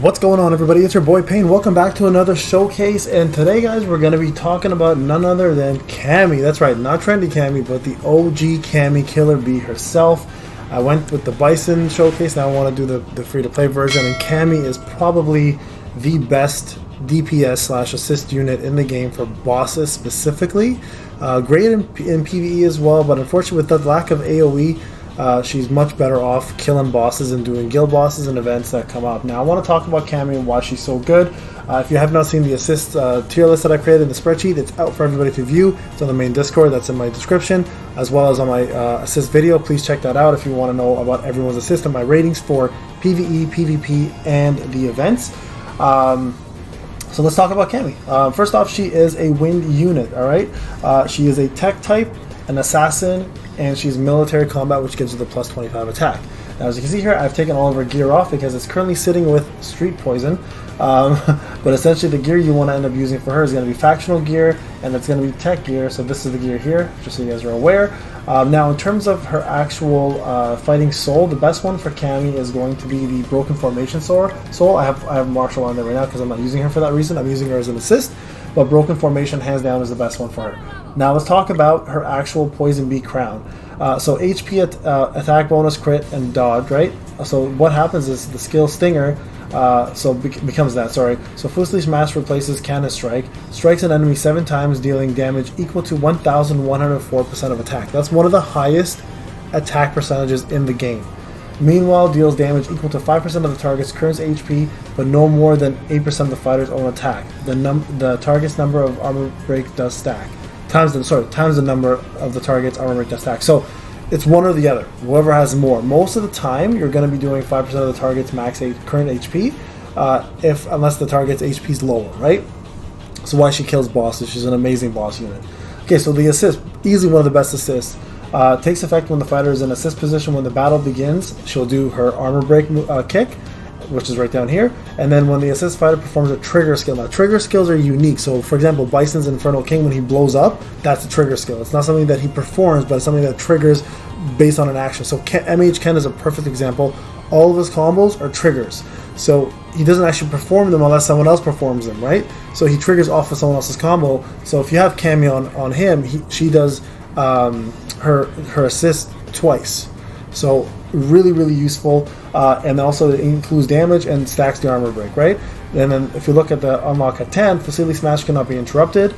What's going on, everybody? It's your boy Payne. Welcome back to another showcase, and today, guys, we're going to be talking about none other than Cammy. That's right, not trendy Cammy, but the OG Cammy Killer Bee herself. I went with the Bison showcase. Now I want to do the free-to-play version, and Cammy is probably the best DPS/assist unit in the game for bosses specifically. Great in PvE as well, but unfortunately with the lack of AoE, she's much better off killing bosses and doing guild bosses and events that come up. Now I want to talk about Cammy and why she's so good. If you have not seen the assist tier list that I created in the spreadsheet, it's out for everybody to view. It's on the main Discord, that's in my description, as well as on my assist video. Please check that out if you want to know about everyone's assist and my ratings for PvE, PvP, and the events. So let's talk about Cammy. First off, she is a wind unit, alright? She is a tech type, an assassin, and she's military combat, which gives her the plus 25 attack. Now, as you can see here, I've taken all of her gear off because it's currently sitting with street poison. But essentially the gear you want to end up using for her is going to be factional gear, and it's going to be tech gear. So this is the gear here, just so you guys are aware. Now, in terms of her actual fighting soul, the best one for Cammy is going to be the Broken Formation soul. I have Marshall on there right now because I'm not using her for that reason. I'm using her as an assist, but Broken Formation hands down is the best one for her. Now let's talk about her actual Poison Bee crown. So HP attack bonus, crit, and dodge, right? So what happens is the skill Stinger becomes that, sorry. So Fiercely Smash replaces Cannon Strike, strikes an enemy 7 times, dealing damage equal to 1,104% of attack. That's one of the highest attack percentages in the game. Meanwhile, deals damage equal to 5% of the target's current HP, but no more than 8% of the fighter's own attack. The target's number of armor break does stack. Times the number of the target's armor break does stack. So it's one or the other. Whoever has more. Most of the time, you're going to be doing 5% of the target's max current HP, unless the target's HP is lower, right? So why she kills bosses? She's an amazing boss unit. Okay, so the assist, easily one of the best assists. Takes effect when the fighter is in assist position. When the battle begins, she'll do her armor break kick, which is right down here, and then when the assist fighter performs a trigger skill. Now, trigger skills are unique. So, for example, Bison's Infernal King, when he blows up, that's a trigger skill. It's not something that he performs, but it's something that triggers based on an action. So, MH Ken is a perfect example. All of his combos are triggers. So, he doesn't actually perform them unless someone else performs them, right? So, he triggers off of someone else's combo. So, if you have Cammy on him, she does her assist twice. So really useful, and also it includes damage and stacks the armor break, right? And then if you look at the unlock at 10, Facility Smash cannot be interrupted,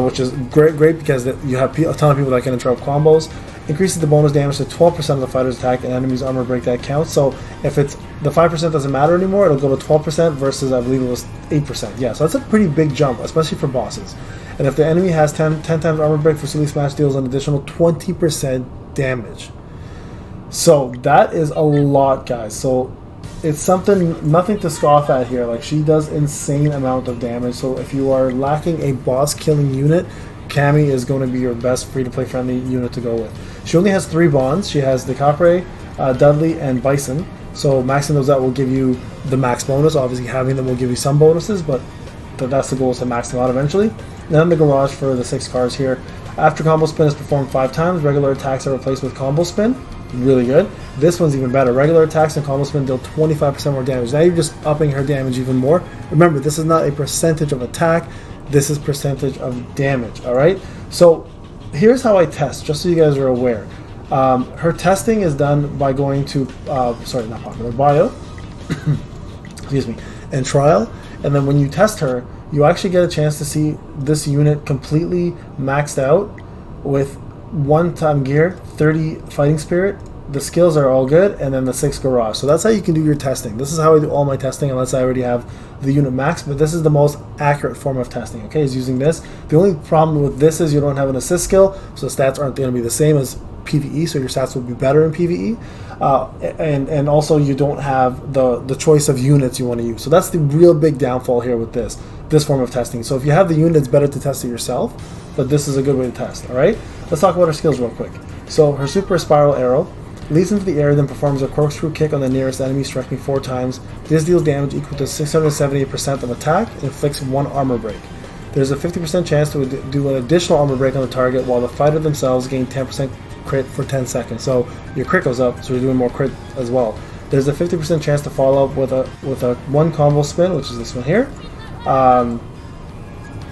which is great because you have a ton of people that can interrupt combos. Increases the bonus damage to 12% of the fighter's attack and enemy's armor break that counts. So if it's the 5% doesn't matter anymore, it'll go to 12% versus I believe it was 8%. Yeah, so that's a pretty big jump, especially for bosses. And if the enemy has 10 times armor break, Facility Smash deals an additional 20% damage. So that is a lot, guys. So it's nothing to scoff at here. Like, she does insane amount of damage. So if you are lacking a boss killing unit, Cammy is going to be your best free-to-play friendly unit to go with. She only has 3 bonds. She has the Capre, Dudley, and Bison. So maxing those out will give you the max bonus. Obviously, having them will give you some bonuses, but that's the goal, is to max them out eventually. And then the garage for the 6 cars here. After combo spin is performed 5 times, regular attacks are replaced with combo spin. Really good. This one's even better. Regular attacks and combo spin deal 25% more damage. Now you're just upping her damage even more. Remember, this is not a percentage of attack. This is percentage of damage. Alright? So here's how I test, just so you guys are aware. Her testing is done by going to bio excuse me, and trial. And then when you test her, you actually get a chance to see this unit completely maxed out with 1-time gear, 30 fighting spirit. The skills are all good, and then the 6 garage. So that's how you can do your testing. This is how I do all my testing, unless I already have the unit max, but this is the most accurate form of testing, okay, is using this. The only problem with this is you don't have an assist skill, so the stats aren't going to be the same as PvE, so your stats will be better in PvE, and also you don't have the choice of units you want to use. So that's the real big downfall here with this form of testing. So if you have the unit, it's better to test it yourself, but this is a good way to test. Alright, let's talk about her skills real quick. So her Super Spiral Arrow leads into the air, then performs a corkscrew kick on the nearest enemy, striking 4 times. This deals damage equal to 678% of attack and inflicts 1 armor break. There's a 50% chance to do an additional armor break on the target, while the fighter themselves gain 10% crit for 10 seconds. So your crit goes up, so you're doing more crit as well. there's a 50% chance to follow up with a one combo spin, which is this one here.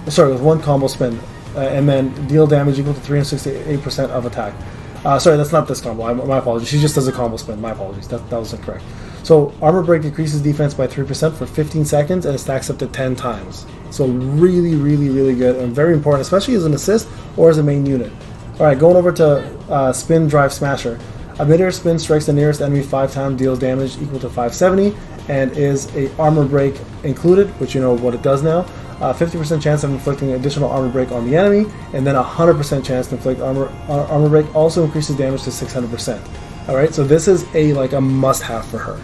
Sorry, with one combo spin, and then deal damage equal to 368% of attack. Sorry, that's not this combo. My apologies. She just does a combo spin. My apologies. That was incorrect. So armor break decreases defense by 3% for 15 seconds, and it stacks up to 10 times. So really, really, really good and very important, especially as an assist or as a main unit. All right, going over to spin drive smasher. A mid-air spin strikes the nearest enemy 5 times, deals damage equal to 570, and is a armor break included, which you know what it does now. 50% chance of inflicting additional armor break on the enemy, and then 100% chance to inflict armor break. Also increases damage to 600%. All right, so this is like a must-have for her,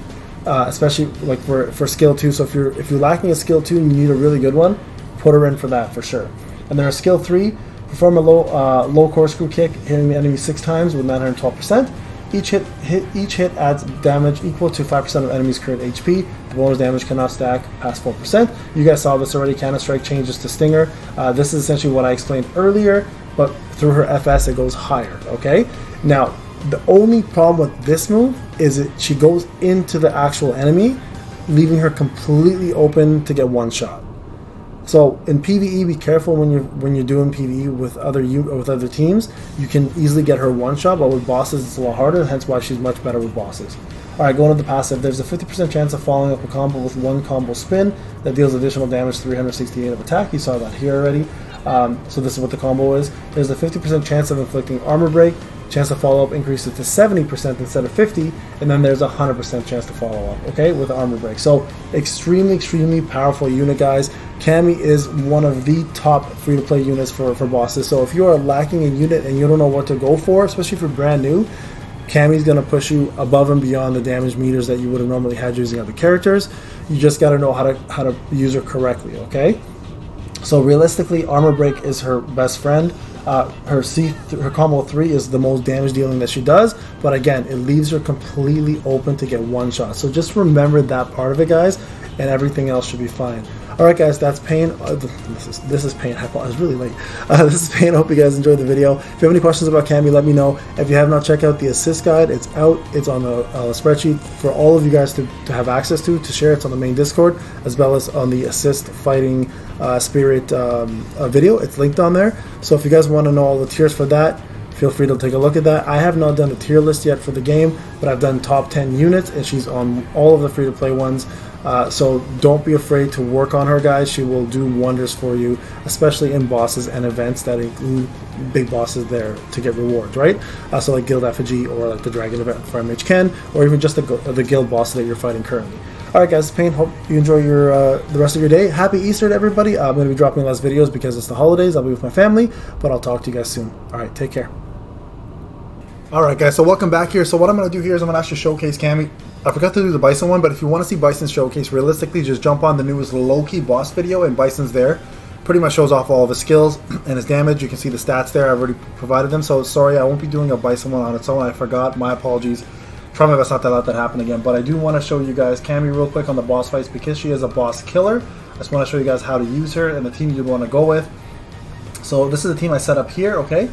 especially like for skill 2. So if you're lacking a skill 2 and you need a really good one, put her in for that for sure. And then a skill 3, perform a low corkscrew kick, hitting the enemy 6 times with 912%. Each hit adds damage equal to 5% of enemy's current HP. The bonus damage cannot stack past 4%. You guys saw this already. Cannon Strike changes to Stinger. This is essentially what I explained earlier, but through her FS it goes higher. Okay. Now the only problem with this move is she goes into the actual enemy, leaving her completely open to get one shot. So in PvE, be careful when you're doing PvE with other teams. You can easily get her one shot, but with bosses it's a lot harder. Hence why she's much better with bosses. All right, going to the passive. There's a 50% chance of following up a combo with one combo spin that deals additional damage, 368 of attack. You saw that here already. So this is what the combo is. There's a 50% chance of inflicting armor break. Chance to follow up increases to 70% instead of 50, and then there's a 100% chance to follow up, okay, with the armor break. So extremely powerful unit, guys. Cammy is one of the top free-to-play units for bosses. So if you are lacking a unit and you don't know what to go for, especially if you're brand new, Cammy's going to push you above and beyond the damage meters that you would have normally had using other characters. You just got to know how to use her correctly, okay? So realistically, armor break is her best friend. Her combo 3 is the most damage dealing that she does, but again, it leaves her completely open to get one shot. So just remember that part of it, guys, and everything else should be fine. Alright guys, that's Payne. This is Payne. It's really late. This is Payne. I hope you guys enjoyed the video. If you have any questions about Cammy, let me know. If you have not checked out the assist guide, it's out. It's on the spreadsheet for all of you guys to have access to share. It's on the main Discord, as well as on the assist fighting spirit video. It's linked on there. So if you guys want to know all the tiers for that, feel free to take a look at that. I have not done a tier list yet for the game, but I've done top 10 units, and she's on all of the free-to-play ones. So don't be afraid to work on her, guys. She will do wonders for you, especially in bosses and events that include big bosses there to get rewards, right? So like Guild Effigy, or like the Dragon event for MH Ken, or even just the guild boss that you're fighting currently. Alright guys, Payne, hope you enjoy the rest of your day. Happy Easter to everybody. I'm going to be dropping less videos because it's the holidays. I'll be with my family, but I'll talk to you guys soon. Alright, take care. Alright guys, so welcome back here. So what I'm going to do here is I'm going to actually showcase Cammy. I forgot to do the Bison one, but if you want to see Bison's showcase, realistically, just jump on the newest Loki boss video, and Bison's there. Pretty much shows off all of his skills and his damage. You can see the stats there. I've already provided them, so sorry, I won't be doing a Bison one on its own. I forgot. My apologies. Try my best not to let that happen again, but I do want to show you guys Cammy real quick on the boss fights because she is a boss killer. I just want to show you guys how to use her and the team you'd want to go with. So this is the team I set up here, okay?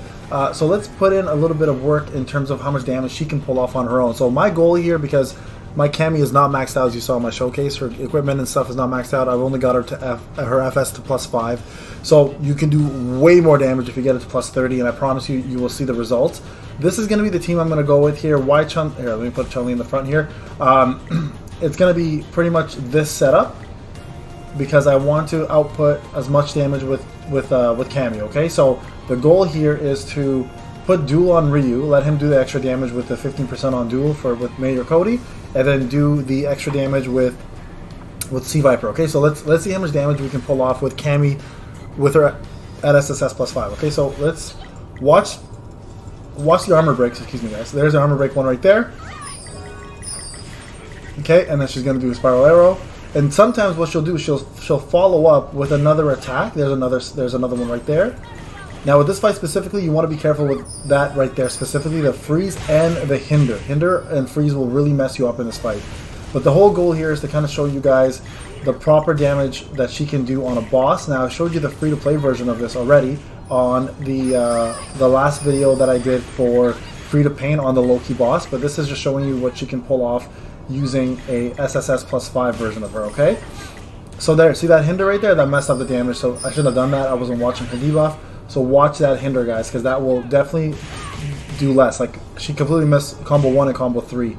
So let's put in a little bit of work in terms of how much damage she can pull off on her own. So my goal here, because my Cammy is not maxed out, as you saw in my showcase. Her equipment and stuff is not maxed out. I've only got her to her FS to +5. So you can do way more damage if you get it to +30, and I promise you, you will see the results. This is going to be the team I'm going to go with here. Why Chun? Here, let me put Chun-Li in the front here. It's going to be pretty much this setup because I want to output as much damage with Cammy. Okay, so the goal here is to put Duel on Ryu, let him do the extra damage with the 15% on Duel with May or Cody, and then do the extra damage with Sea Viper. Okay, so let's see how much damage we can pull off with Cammy with her at SSS+5. Okay, so let's watch the armor breaks. Excuse me, guys. There's the armor break one right there. Okay, and then she's gonna do a spiral arrow. And sometimes what she'll do is she'll follow up with another attack. There's another one right there. Now with this fight specifically, you want to be careful with that right there, specifically the freeze and the hinder. Hinder and freeze will really mess you up in this fight. But the whole goal here is to kind of show you guys the proper damage that she can do on a boss. Now I showed you the free-to-play version of this already on the last video that I did for free to Payne on the Loki boss, but this is just showing you what she can pull off using a SSS+5 version of her, okay? So there, see that hinder right there? That messed up the damage, so I shouldn't have done that. I wasn't watching her debuff. So watch that hinder, guys, because that will definitely do less. Like, she completely missed combo 1 and combo 3.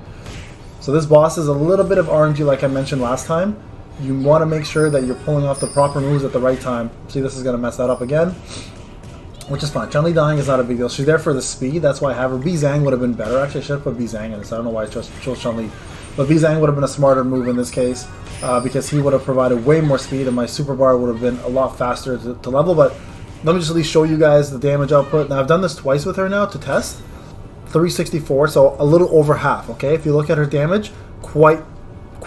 So this boss is a little bit of RNG like I mentioned last time. You want to make sure that you're pulling off the proper moves at the right time. See, this is going to mess that up again, which is fine. Chun-Li dying is not a big deal. She's there for the speed, that's why I have her. Bee Zhang would have been better. Actually, I should have put Bee Zhang in this. I don't know why I chose Chun-Li. But Bee Zhang would have been a smarter move in this case because he would have provided way more speed and my super bar would have been a lot faster to level. But let me just at least show you guys the damage output. Now, I've done this twice with her now to test. 364, so a little over half, okay? If you look at her damage, quite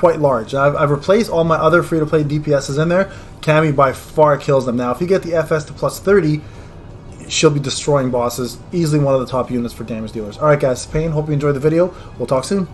large. I've replaced all my other free-to-play DPSs in there. Cammy by far kills them. Now, if you get the FS to plus 30, she'll be destroying bosses. Easily one of the top units for damage dealers. Alright guys, Payne, hope you enjoyed the video. We'll talk soon.